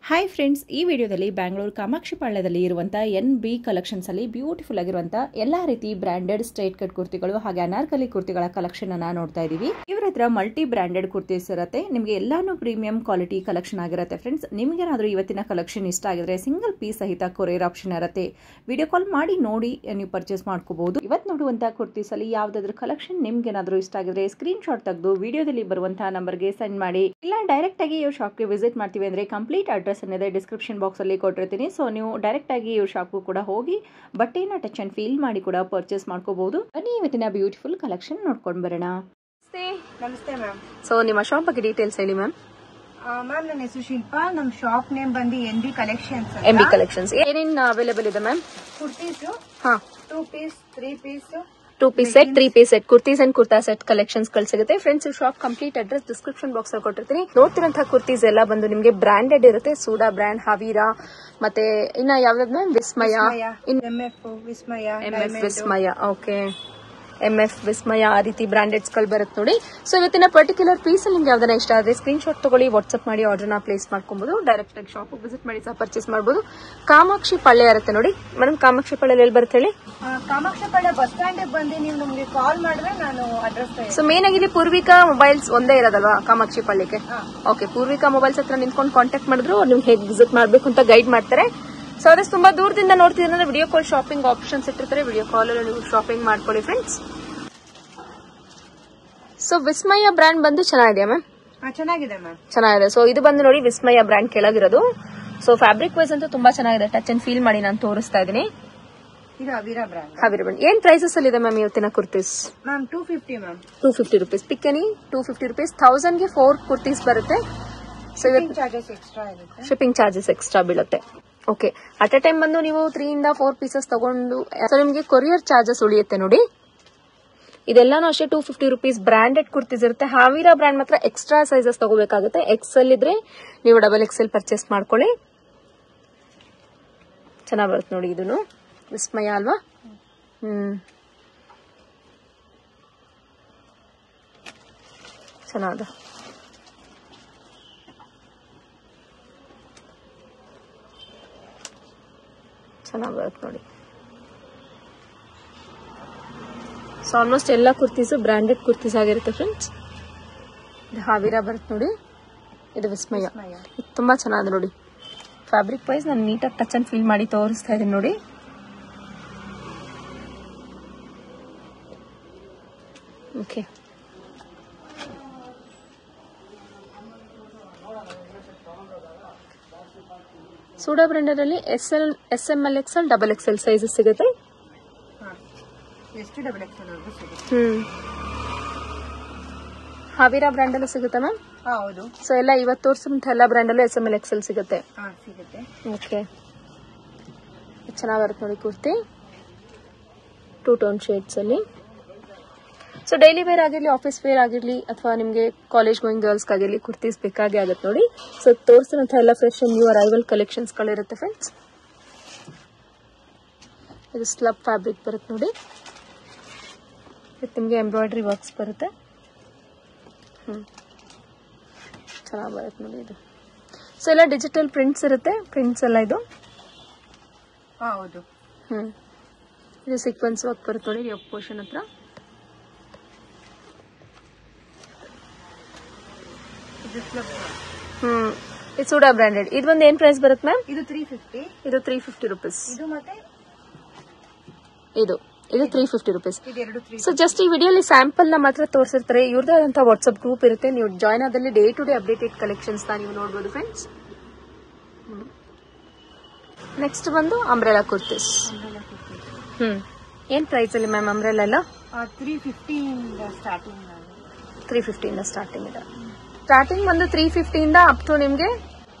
Hi friends, ಈ ವಿಡಿಯೋದಲ್ಲಿ ಬ್ಯಾಂಗ್ಳೂರು ಕಾಮಾಕ್ಷಿ ಪಾಳ್ಯದಲ್ಲಿ ಇರುವಂಥ NB ಕಲೆಕ್ಷನ್ಸಲ್ಲಿ ಬ್ಯೂಟಿಫುಲ್ ಆಗಿರುವಂಥ ಎಲ್ಲ ರೀತಿ ಬ್ರ್ಯಾಂಡೆಡ್ ಸ್ಟ್ರೈಟ್ ಕಟ್ ಕುರ್ತಿಗಳು ಹಾಗೆ ಅನಾರ್ಕಲಿ ಕುರ್ತಿಗಳ ಕಲೆಕ್ಷನ್ ಅನ್ನ ನೋಡ್ತಾ ಇದೀವಿ. ಇವರ ಹತ್ರ ಮಲ್ಟಿ ಬ್ರ್ಯಾಂಡೆಡ್ ಕುರ್ತೀಸ್ ಇರುತ್ತೆ. ನಿಮಗೆ ಎಲ್ಲಾನು ಪ್ರೀಮಿಯಂ ಕ್ವಾಲಿಟಿ ಕಲೆಕ್ಷನ್ ಆಗಿರುತ್ತೆ. ಫ್ರೆಂಡ್ಸ್, ನಿಮಗೇನಾದರೂ ಇವತ್ತಿನ ಕಲೆಕ್ಷನ್ ಇಷ್ಟ ಆಗಿದ್ರೆ ಸಿಂಗಲ್ ಪೀಸ್ ಸಹಿತ ಕೊರಿಯರ್ ಆಪ್ಷನ್ ಇರುತ್ತೆ. ವಿಡಿಯೋ ಕಾಲ್ ಮಾಡಿ ನೋಡಿ ನೀವು ಪರ್ಚೇಸ್ ಮಾಡ್ಕೋಬಹುದು. ಇವತ್ತು ನೋಡುವಂಥ ಕುರ್ತೀಸ್ ಅಲ್ಲಿ ಯಾವ್ದಾದ್ರು ಕಲೆಕ್ಷನ್ ನಿಮ್ಗೇನಾದರೂ ಇಷ್ಟ ಆಗಿದ್ರೆ ಸ್ಕ್ರೀನ್ ಶಾಟ್ ತೆಗೆದು ವಿಡಿಯೋದಲ್ಲಿ ಬರುವಂತಹ ನಂಬರ್ಗೆ ಸೆಂಡ್ ಮಾಡಿ. ಇಲ್ಲ ಡೈರೆಕ್ಟ್ ಆಗಿ ಇವ್ರ ಶಾಪ್ಗೆ ವಿಸಿಟ್ ಮಾಡ್ತೀವಿ ಅಂದ್ರೆ ಕಂಪ್ಲೀಟ್ ಅಡ್ರೆಸ್ ಅನ್ನೋದೇ ಡಿಸ್ಕ್ರಿಪ್ಷನ್ ಬಾಕ್ಸ್ ಅಲ್ಲಿ ಕೊಟ್ಟಿರ್ತೀನಿ. ಸೊ ನೀವು ಡೈರೆಕ್ಟ್ ಆಗಿ ಇವ್ರ ಶಾಪ್ಗೂ ಕೂಡ ಹೋಗಿ ಬಟ್ಟೆನ ಟಚ್ ಅಂಡ್ ಫೀಲ್ ಮಾಡಿ ಕೂಡ ಪರ್ಚೇಸ್ ಮಾಡ್ಕೋಬಹುದು. ಬನ್ನಿ ಇವತ್ತಿನ ಬ್ಯೂಟಿಫುಲ್ ಕಲೆಕ್ಷನ್ ನೋಡ್ಕೊಂಡು ಬರೋಣ. ನಮಸ್ತೆ ಮ್ಯಾಮ್. ಸೊ ನಿಮ್ಮ ಶಾಪ್ ಬಗ್ಗೆ ಡೀಟೇಲ್ಸ್ ಹೇಳಿ ಮ್ಯಾಮ್. ಮ್ಯಾಮ್ ನನ್ನ ಹೆಸರು ಶಿಲ್ಪಾ. ನಮ್ಮ ಶಾಪ್ ನೇಮ್ ಬಂದು NB ಕಲೆಕ್ಷನ್ಸ್. NB ಕಲೆಕ್ಷನ್ಸ್ ಏನೇನು ಅವೈಲೇಬಲ್ ಇದೆ ma'am? Kurtis, 2 piece, 3 piece, 2 piece set, 3 piece set, kurtis and kurta set collections ಸಿಗುತ್ತೆ. Friends, shop complete address description box ಅಲ್ಲಿ ಕೊಟ್ಟಿರ್ತೀನಿ. ನೋಡ್ತಿರಂತಹ ಕುರ್ತೀಸ್ ಎಲ್ಲ ಬಂದು ನಿಮಗೆ ಬ್ರಾಂಡೆಡ್ ಇರುತ್ತೆ. ಸೂಡಾ ಬ್ರ್ಯಾಂಡ್, ಹಾವೀರಾ, ಮತ್ತೆ ಇನ್ನ ಯಾವ್ದು ಮ್ಯಾಮ್? ವಿಸ್ಮಯ, MF ವಿಸ್ಮಯ, ಓಕೆ, MF ವಿಸ್ಮಯ, ಆ ರೀತಿ ಬ್ರಾಂಡೆಡ್ಸ್ ಗಳು ಬರುತ್ತೆ ನೋಡಿ. ಸೊ ಇವತ್ತಿನ ಪರ್ಟಿಕ್ಯುಲರ್ ಪೀಸ್ ನಿಮ್ಗೆ ಯಾವ್ದನ್ನ ಇಷ್ಟ ಆದ್ರೆ ಸ್ಕ್ರೀನ್ ಶಾಟ್ ತಗೊಳ್ಳಿ, ವಾಟ್ಸ್ಆಪ್ ಮಾಡಿ ಆರ್ಡರ್ ನ ಪ್ಲೇಸ್ ಮಾಡ್ಕೊಬಹುದು. ಡೈರೆಕ್ಟ್ ಆಗಿ ಶಾಪ್ ವಿಸಿಟ್ ಮಾಡಿ ಸಹ ಪರ್ಚೇಸ್ ಮಾಡಬಹುದು. ಕಾಮಾಕ್ಷಿ ಪಾಳ್ಯ ಇರುತ್ತೆ ನೋಡಿ ಮೇಡಮ್. ಕಾಮಾಕ್ಷಿ ಪಾಳ್ಯ ಎಲ್ಲಿ ಬರುತ್ತೆ ಹೇಳಿ? ಕಾಮಾಕ್ಷಿ ಪಾಳ್ಯ ಬಸ್ ಸ್ಟ್ಯಾಂಡ್ ಬಂದು ನೀವು ನಮ್ಗೆ ಕಾಲ್ ಮಾಡಿದ್ರೆ ನಾನು ಅಡ್ರೆಸ್. ಸೊ ಮೇನ್ ಆಗಿ ಇಲ್ಲಿ ಪೂರ್ವಿಕಾ ಮೊಬೈಲ್ಸ್ ಒಂದೇ ಇರೋದಲ್ವಾ ಕಾಮಾಕ್ಷಿ ಪಾಳ್ಯಕ್ಕೆ? ಓಕೆ, ಪೂರ್ವಿಕಾ ಮೊಬೈಲ್ಸ್ ಹತ್ರ ನಿಂತ್ಕೊಂಡು ಕಾಂಟ್ಯಾಕ್ಟ್ ಮಾಡಿದ್ರು ನಿಮ್ಗೆ ಹೇಗೆ ವಿಸಿಟ್ ಮಾಡ್ಬೇಕು ಅಂತ ಗೈಡ್ ಮಾಡ್ತಾರೆ. ಸೊ ಅದೇ ತುಂಬಾ ದೂರದಿಂದ ನೋಡ್ತಿದ್ರೆ ವಿಡಿಯೋ ಕಾಲ್ ಶಾಪಿಂಗ್ ಆಪ್ಷನ್ಸ್ ಇಟ್ಟಿರ್ತಾರೆ. ವಿಡಿಯೋ ಕಾಲ್ ಅಲ್ಲಿ ನೀವು ಶಾಪಿಂಗ್ ಮಾಡ್ಕೊಳ್ಳಿ ಫ್ರೆಂಡ್ಸ್. ಸೊ ವಿಸ್ಮಯ ಬ್ರ್ಯಾಂಡ್ ಬಂದು ಚೆನ್ನಾಗಿದೆ ಮ್ಯಾಮ್? ಚೆನ್ನಾಗಿದೆ ಮ್ಯಾಮ್, ಚೆನ್ನಾಗಿದೆ. ಸೊ ಇದು ಬಂದು ನೋಡಿ ವಿಸ್ಮಯ ಬ್ರ್ಯಾಂಡ್ ಕೆಳಗಿರೋದು. ಸೊ ಫ್ಯಾಬ್ರಿಕ್ ವೈಸ್ ಅಂತೂ ತುಂಬಾ ಚೆನ್ನಾಗಿದೆ. ಟಚ್ ಅಂಡ್ ಫೀಲ್ ಮಾಡಿ ನಾನು ತೋರಿಸ್ತಾ ಇದ್ದೀನಿ. ಇದು ಹವೀರಾ ಬ್ರ್ಯಾಂಡ್. ಹವೀರಾ ಬ್ರ್ಯಾಂಡ್ ಏನ್ ಪ್ರೈಸಸ್ ಅಲ್ಲಿ ಇದೆ ಮ್ಯಾಮ್ ಇವತ್ತಿನ ಕುರ್ತೀಸ್? Ma'am 250 ma'am. 250 rupees. ಪಿಕ್ ಎನಿ 250 rupees. 1000 ಗೆ 4 ಕುರ್ತೀಸ್ ಬರುತ್ತೆ. ಸೊ ಚಾರ್ಜಸ್ ಎಕ್ಸ್ಟ್ರಾ ಇರುತ್ತೆ. ಶಿಪ್ಪಿಂಗ್ ಚಾರ್ಜಸ್ ಎಕ್ಸ್ಟ್ರಾ ಬೀಳುತ್ತೆ. ಓಕೆ, ಅಟ್ ಎ ಟೈಮ್ ಬಂದು ನೀವು 3 ಇಂದ 4 ಪೀಸಸ್ ತಗೊಂಡು ನಿಮಗೆ ಕೊರಿಯರ್ ಚಾರ್ಜಸ್ ಉಳಿಯುತ್ತೆ ನೋಡಿ. ಇದೆಲ್ಲಾನು ಅಷ್ಟೇ 250 rupees ಬ್ರಾಂಡೆಡ್ ಕುರ್ತೀಸ್ ಇರುತ್ತೆ. ಹಾವೀರಾ ಬ್ರ್ಯಾಂಡ್ ಮಾತ್ರ ಎಕ್ಸ್ಟ್ರಾ ಸೈಜಸ್ ತಗೋಬೇಕಾಗುತ್ತೆ. XL ಇದ್ರೆ ನೀವು XXL ಪರ್ಚೇಸ್ ಮಾಡ್ಕೊಳ್ಳಿ. ಚೆನ್ನಾಗಿ ಬರುತ್ತೆ ನೋಡಿ. ಇದನ್ನು ವಿಸ್ಮಯ ಅಲ್ವಾ? ಚೆನ್ನಾದ. ಚೆನ್ನಾಗಿ ಬರುತ್ತೆ ನೋಡಿ. ಸೊ ಆಲ್ಮೋಸ್ಟ್ ಎಲ್ಲ ಕುರ್ತೀಸು ಬ್ರಾಂಡೆಡ್ ಕುರ್ತೀಸ್ ಆಗಿರುತ್ತೆ ಫ್ರೆಂಡ್ಸ್. ಇದು ಹಾವೀರಾ ಬರುತ್ತೆ ನೋಡಿ. ಇದು ವಿಸ್ಮಯ. ಇದು ತುಂಬಾ ಚೆನ್ನಾಗಿದೆ ನೋಡಿ. ಫ್ಯಾಬ್ರಿಕ್ ವೈಸ್ ನಾನು ನೀಟಾಗಿ ಟಚ್ ಅಂಡ್ ಫೀಲ್ ಮಾಡಿ ತೋರಿಸ್ತಾ ಇದ್ದೀನಿ ನೋಡಿ. ಓಕೆ, ಸೂಡಾ ಬ್ರ್ಯಾಂಡ್ ಅಲ್ಲಿ SL, SML, XL, XXL sizes ಸಿಗುತ್ತೆ. ಹಾವೀರಾ ಬ್ರ್ಯಾಂಡ್ ಅಲ್ಲೂ ಸಿಗುತ್ತೆ ಮ್ಯಾಮ್? ಹೌದು. ಸೊ ಎಲ್ಲ ಇವತ್ತು ತೋರಿಸಿದಂತ ಎಲ್ಲ ಬ್ರ್ಯಾಂಡ್ ಅಲ್ಲೂ SML, XL ಸಿಗುತ್ತೆ. ಓಕೆ, ಚೆನ್ನಾಗಿ ಬರುತ್ತೆ ನೋಡಿ ಕುರ್ತಿ. 2 ಟೋನ್ ಶೇಡ್ಸ್ ಅಲ್ಲಿ. ಸೊ ಡೈಲಿ ವೇರ್ ಆಗಿರ್ಲಿ, ಆಫೀಸ್ ವೇರ್ ಆಗಿರ್ಲಿ, ಅಥವಾ ನಿಮಗೆ ಕಾಲೇಜ್ ಗೋಯಿಂಗ್ ಗರ್ಲ್ಸ್ ಆಗಿರ್ಲಿ ಕುರ್ತೀಸ್ ಬೇಕಾಗಿ ಆಗುತ್ತೆ ನೋಡಿ. ಸೊ ತೋರಿಸಿದಂತ ಎಲ್ಲ ಫ್ರೆಶ್ ನ್ಯೂ ಅರೈವಲ್ ಕಲೆಕ್ಷನ್ಸ್ ಗಳಿರುತ್ತೆ ಫ್ರೆಂಡ್ಸ್. ಇದು ಸ್ಲಬ್ ಫ್ಯಾಬ್ರಿಕ್ ಬರುತ್ತೆ ನೋಡಿ. ನಿಮಗೆ ಎಂಬ್ರಾಯ್ಡ್ರಿ ವರ್ಕ್ಸ್ ಬರುತ್ತೆ. ಚೆನ್ನಾಗಿ ಬರುತ್ತೆ ನೋಡಿ ಇದು. ಸೊ ಎಲ್ಲ ಡಿಜಿಟಲ್ ಪ್ರಿಂಟ್ಸ್ ಇರುತ್ತೆ. ಪ್ರಿಂಟ್ಸ್ ಎಲ್ಲ ಇದು. ಹೌದು. ಇದು ಸೀಕ್ವೆನ್ಸ್ ವರ್ಕ್ ಬರುತ್ತೆ ನೋಡಿ ಯೋಕ್ ಪೋರ್ಷನ್ ಹತ್ರ. ಇದು ಸೂಡಾ ಬ್ರಾಂಡೆಡ್. ಇದು ಒಂದು ಏನ್ ಪ್ರೈಸ್ ಬರುತ್ತೆ ಮ್ಯಾಮ್? ಇದು 350. ಇದು 350 rupees. ಇದು ಮತ್ತೆ ಇದು 350 rupees. ಸೊ ಜಸ್ಟ್ ಈ ವಿಡಿಯೋಲಿ ಸ್ಯಾಂಪಲ್ ನ ಮಾತ್ರ ತೋರಿಸಿರ್ತಾರೆ. ಇವ್ರದಂತ ವಾಟ್ಸ್ಆಪ್ ಗ್ರೂಪ್ ಇರುತ್ತೆ. ನೀವು ಜಾಯ್ನ್ ಆದಲ್ಲಿ day to day updated collections ನೀವು ನೋಡಬಹುದು ಫ್ರೆಂಡ್ಸ್. ನೆಕ್ಸ್ಟ್ ಬಂದು ಅಂಬ್ರೆಲಾ ಕುರ್ತೀಸ್. ಏನ್ ಪ್ರೈಸ್ ಅಲ್ಲಿ ಮ್ಯಾಮ್ ಅಂಬ್ರೆಲಾ ಎಲ್ಲ? 350 ಇಂದ ಸ್ಟಾರ್ಟಿಂಗ್. 350 ಇಂದ ಸ್ಟಾರ್ಟಿಂಗ್ ಇದೆ. ಸ್ಟಾರ್ಟಿಂಗ್ ಬಂದು 350 ಇಂದ ಅಪ್ ಟು ನಿಮ್ಗೆ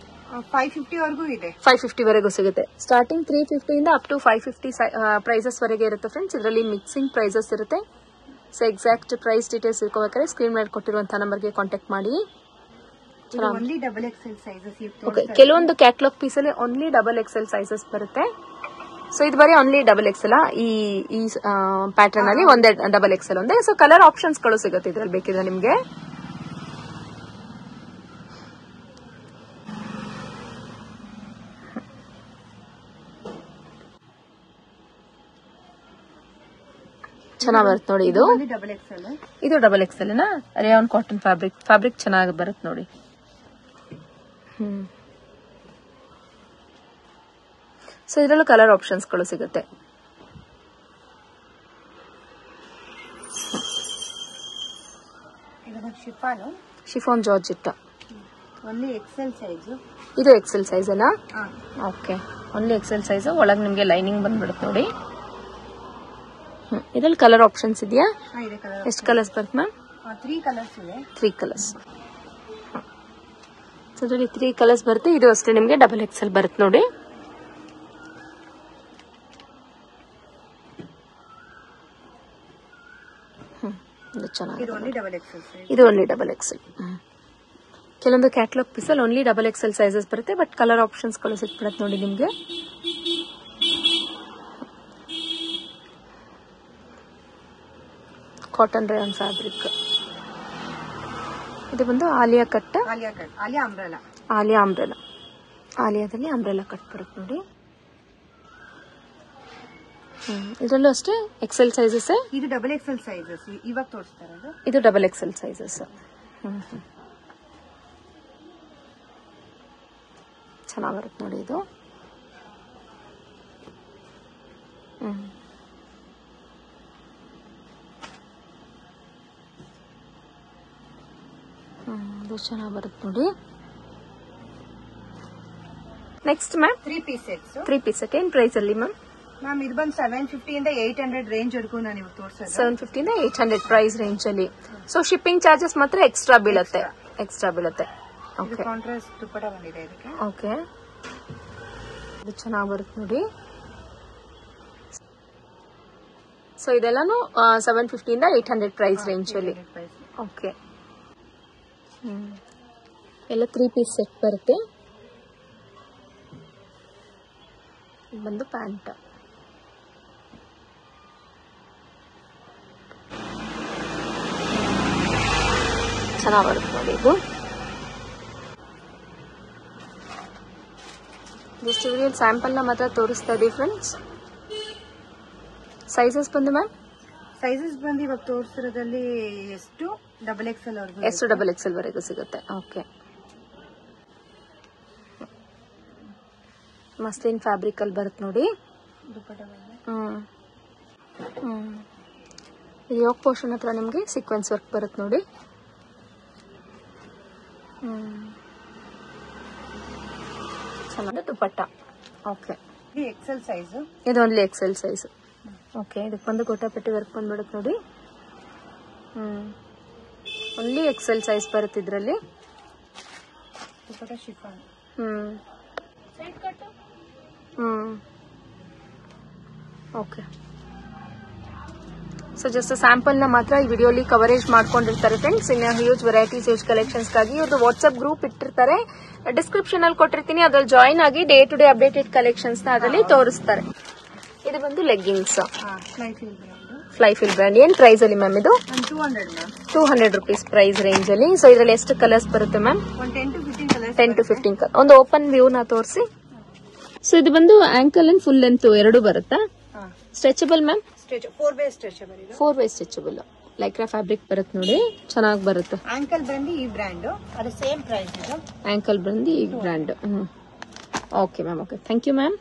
550 ವರೆಗೂ ಇದೆ. 550 ವರೆಗೂ ಸಿಗುತ್ತೆ. ಸ್ಟಾರ್ಟಿಂಗ್ 350 ಇಂದ ಅಪ್ ಟು 550 ಪ್ರೈಸಸ್ ವರೆಗೆ ಇರುತ್ತೆ ಫ್ರೆಂಡ್ಸ್. ಇದರಲ್ಲಿ ಮಿಕ್ಸಿಂಗ್ ಪ್ರೈಸಸ್ ಇರುತ್ತೆ. ಸೊ ಎಕ್ಸಾಕ್ಟ್ ಪ್ರೈಸ್ ಡೀಟೇಲ್ಸ್ ಇಟ್ಕೋಬೇಕಾದ್ರೆ ಸ್ಕ್ರೀನ್ ಮೇಲೆ ಕೊಟ್ಟಿರುವಂತಹ ನಂಬರ್ಗೆ ಕಾಂಟ್ಯಾಕ್ಟ್ ಮಾಡಿ. ಕೆಲವೊಂದು ಕ್ಯಾಟ್ಲಾಗ್ ಪೀಸ್ ಅಲ್ಲಿ ಓನ್ಲಿ XXL ಸೈಜಸ್ ಬರುತ್ತೆ. ಸೊ ಇದು ಬರೀ ಓನ್ಲಿ XXL. ಈ ಪ್ಯಾಟರ್ನ್ ಅಲ್ಲಿ ಒಂದೇ XXL ಒಂದೇ. ಸೊ ಕಲರ್ ಆಪ್ಷನ್ಸ್ ಗಳು ಸಿಗುತ್ತೆ ಇದ್ರಲ್ಲಿ ಬೇಕಿದ್ರೆ ನಿಮ್ಗೆ. ಚೆನ್ನಾಗಿ ಬರುತ್ತೆ ನೋಡಿ. ಇದು ಡಬಲ್ ಎಕ್ಸೆಲ್. ಇದು ಡಬಲ್ ಎಕ್ಸೆಲ್ ನಾ ರೇಯಾನ್ ಕಾಟನ್ ಫ್ಯಾಬ್ರಿಕ್ ಚೆನ್ನಾಗಿ ಬರುತ್ತೆ ನೋಡಿ. ಸೊ ಇದರಲ್ಲೂ ಕಲರ್ ಆಪ್ಷನ್ಸ್ಗಳು ಸಿಗುತ್ತೆ. Chiffon georgette only XL size. ಇದು ಎಕ್ಸೆಲ್ ಸೈಜ್ ಅಲ್ಲ? Okay, only XL size. ಒಳಗೆ ನಿಮ್ಗೆ ಲೈನಿಂಗ್ ಬಂದ್ಬಿಡುತ್ತೆ ನೋಡಿ. ಇದ್ರಲ್ಲಿ ಕಲರ್ ಆಪ್ಷನ್ಸ್ ಇದೆಯಾ? ಎಷ್ಟು ಕಲರ್ಸ್ ಬರುತ್ತೆ ಮ್ಯಾಮ್? 3 ಕಲರ್ಸ್ ಇದೆ. 3 ಕಲರ್ಸ್. ಇದರಲ್ಲಿ 3 ಕಲರ್ಸ್ ಬರುತ್ತೆ. ಇದು ಅಷ್ಟೇ ನಿಮ್ಗೆ ಡಬಲ್ ಎಕ್ಸೆಲ್ ಬರುತ್ತೆ ನೋಡಿ. ಇದು ಚೆನ್ನಾಗಿ. ಇದು ಓನ್ಲಿ ಡಬಲ್ ಎಕ್ಸೆಲ್. ಕೆಲವೊಂದು ಕ್ಯಾಟ್ಲಾಗ್ ಪೀಸಲ್ಲಿ ಓನ್ಲಿ ಡಬಲ್ ಎಕ್ಸೆಲ್ ಸೈಜಸ್ ಬರುತ್ತೆ, ಬಟ್ ಕಲರ್ ಆಪ್ಷನ್ಸ್ಗಳು ಸಿಕ್ಬಿಡುತ್ತೆ ನೋಡಿ ನಿಮ್ಗೆ. Cotton rayon fabric. ಇದು ಬಂದು ಆಲಿಯಾ ಕಟ್, ಆಲಿಯಾ ಅಂಬ್ರೆಲಾ. ಆಲಿಯಾದಲ್ಲಿ ಅಂಬ್ರೆಲಾ ಕಟ್ ಬರುತ್ತೆ ನೋಡಿ. ಇದರಲ್ಲೂ ಅಷ್ಟೇ ಎಕ್ಸೆಲ್ ಸೈಜಸ್. ಇದು ಡಬಲ್ ಎಕ್ಸೆಲ್ ಸೈಜಸ್ ಇವಾಗ ತೋರಿಸ್ತಾ ಇರೋದು. ಇದು ಡಬಲ್ ಎಕ್ಸೆಲ್ ಸೈಜಸ್. ಚೆನ್ನಾಗಿ ಬರುತ್ತೆ ನೋಡಿ ಇದು. ಇದು ಚೆನ್ನಾಗಿ ಬರುತ್ತೆ ನೋಡಿ. Next ma'am 3 piece sets. 3 piece set ಏನ್ ಪ್ರೈಸ್ ಅಲ್ಲಿ ಮ್ಯಾಮ್? ಮ್ಯಾಮ್ ಇದು ಬಂದು 750 ಇಂದ 800 ರೇಂಜ್ ವರೆಗೂ ನಾನು ಇವಾಗ ತೋರಿಸೋದು. 750 ಇಂದ 800 ಪ್ರೈಸ್ ರೇಂಜ್ ಅಲ್ಲಿ. ಸೊ ಶಿಪ್ಪಿಂಗ್ ಚಾರ್ಜಸ್ ಮಾತ್ರ ಎಕ್ಸ್ಟ್ರಾ ಬೀಳುತ್ತೆ. ಓಕೆ, ಕಾಂಟ್ರಾಸ್ಟ್ ದುಪ್ಪಟ್ಟ ಬಂದಿದೆ ಇದಕ್ಕೆ. ಓಕೆ, ಇದು ಚೆನ್ನಾಗಿ ಬರುತ್ತೆ ನೋಡಿ. ಸೊ ಇದೆಲ್ಲಾನು 750 ಇಂದ 800 ಪ್ರೈಸ್ ರೇಂಜ್ ಅಲ್ಲಿ. ಓಕೆ, ಎಲ್ಲ 3 ಪೀಸ್ ಸೆಟ್ ಬರುತ್ತೆ. ಇದು ಬಂದು ಪ್ಯಾಂಟ್. ಚೆನ್ನಾಗಿ ಬರುತ್ತೆ ನೋಡಿ ಇದು. ಜಸ್ಟ್ ವಿಡಿಯೋ ಸ್ಯಾಂಪಲ್ ನ ಮಾತ್ರ ತೋರಿಸ್ತಾ ಇದೀವಿ ಫ್ರೆಂಡ್ಸ್. ಸೈಜಸ್ ಬಂದು ಮ್ಯಾಮ್? ಸೈಜಸ್ ಬಂದು ಇವಾಗ ತೋರಿಸಿರೋದ್ರಲ್ಲಿ ಎಷ್ಟು ಡಬಲ್ ಎಕ್ಸೆಲ್ ವರೆಗೂ. ಎಷ್ಟು ಡಬಲ್ ಎಕ್ಸೆಲ್ ವರೆಗೂ ಸಿಗುತ್ತೆ. ಓಕೆ, ಮಸ್ಲಿನ್ ಫ್ಯಾಬ್ರಿಕ್ ಅಲ್ಲಿ ಬರುತ್ತೆ ನೋಡಿ. ಇದು ಯೋಕ್ ಪೋರ್ಷನ್ ಹತ್ರ ನಿಮ್ಗೆ ಸೀಕ್ವೆನ್ಸ್ ವರ್ಕ್ ಬರುತ್ತೆ ನೋಡಿ. ಚೆನ್ನಾಗಿ ದುಪ್ಪಟ್ಟ. Okay, XL size. ಇದು ಓನ್ಲಿ ಎಕ್ಸೆಲ್ ಸೈಜ್. ಓಕೆ, ಇದಕ್ಕೆ ಬಂದು ಗೋಟಾಪಟ್ಟಿ ವರ್ಕ್ ಬಂದ್ಬಿಡುತ್ತೆ ನೋಡಿ. ಓನ್ಲಿ ಎಕ್ಸೆಲ್ ಸೈಜ್ ಬರುತ್ತೆ ಇದರಲ್ಲಿ. Chiffon. Okay, so just sample ನ ಮಾತ್ರ ಈ ವಿಡಿಯೋಲಿ ಕವರೇಜ್ ಮಾಡ್ಕೊಂಡಿರ್ತಾರೆ ಫ್ರೆಂಡ್ಸ್. ಇನ್ನು ಹ್ಯೂಜ್ ವೆರೈಟೀಸ್, ಹ್ಯೂಜ್ ಕಲೆಕ್ಷನ್ಸ್ ಗಾಗಿ ಇವ್ರದ್ದು ವಾಟ್ಸ್ಆಪ್ ಗ್ರೂಪ್ ಇಟ್ಟಿರ್ತಾರೆ, ಡಿಸ್ಕ್ರಿಪ್ಷನ್ ಅಲ್ಲಿ ಕೊಟ್ಟಿರ್ತೀನಿ. ಅದ್ರಲ್ಲಿ ಜಾಯಿನ್ ಆಗಿ day to day updated collections ನ ಅದರಲ್ಲಿ ತೋರಿಸ್ತಾರೆ. ಇದು ಬಂದು ಲೆಗ್ಗಿಂಗ್ಸ್, ಫ್ಲೈ ಫಿಲ್ ಬ್ರ್ಯಾಂಡ್. ಏನ್ ಪ್ರೈಸ್ ಅಲ್ಲಿ ಮ್ಯಾಮ್ ಇದು? 200 ರುಪೀಸ್ ಪ್ರೈಸ್ ರೇಂಜ್ ಅಲ್ಲಿ. ಸೊ ಇದರಲ್ಲಿ ಎಷ್ಟು ಕಲರ್ಸ್ ಬರುತ್ತೆ ಮ್ಯಾಮ್? 10 to 15 colour. ಒಂದು ಓಪನ್ ವ್ಯೂ ನ ತೋರಿಸಿ. ಸೊ ಇದು ಬಂದು ಆಂಕಲ್ ಅಂಡ್ ಫುಲ್ ಲೆಂತ್ ಎರಡು ಬರುತ್ತಾ? Stretchable ma'am? 4 way stretchable Lycra fabric ಬರುತ್ತೆ ನೋಡಿ, ಚೆನ್ನಾಗಿ ಬರುತ್ತೆ. ಆಂಕಲ್ ಬಂದು ಈ ಬ್ರ್ಯಾಂಡ್, ಅದು ಸೇಮ್ ಪ್ರೈಸ್ ಇದು. ಆಂಕಲ್ ಬಂದು ಈ brand. Okay ma'am, okay, thank you ma'am.